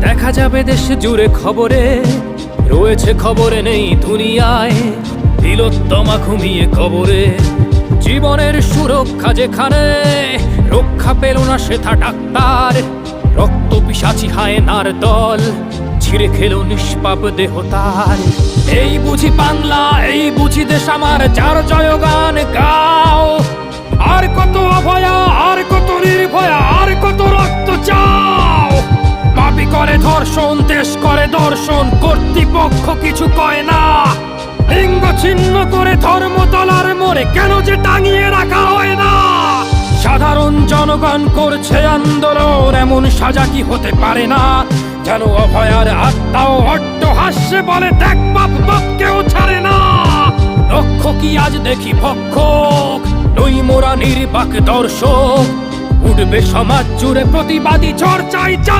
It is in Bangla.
দেখা যাবে দেশ জুড়ে খবরে, রয়েছে খবরে নেই দুনিয়ায়। তিলোত্তমা ঘুমিয়ে কবরে, জীবনের সুরক্ষা যেখানে, রক্ষা পেল না সেথা ডাক্তার। রক্ত পিশাচি হায়নার দল, ছিঁড়ে খেলো নিষ্পাপ দেহ তার। এই বুঝি বাংলা, এই বুঝি দেশ আমার, যার জয়গান গাও। আর কত অভয়া, আর কত নির্ভয়া, আর কত রক্ত চাও। পাপী করে ধর্ষণ, দেশ করে দর্শন, কর্তৃপক্ষ কিছু কয় না। লিঙ্গ ছিন্ন করে ধর্মতলার মোড়ে কেন যে টাঙিয়ে রাখা হয় না। সাধারণ জনগণ করছে আন্দোলন, এমন সাজা কি হতে পারে না। যেন অভয়ার আত্মাও অট্টহাস্যে বলে, দেখ বাপ বাপকেও ছাড়ে না। লক্ষ্য কি আজ দেখি ভক্ষক, নই মোরা নির্বাক দর্শক। উঠবে সমাজ জুড়ে প্রতিবাদী ঝড়, চাই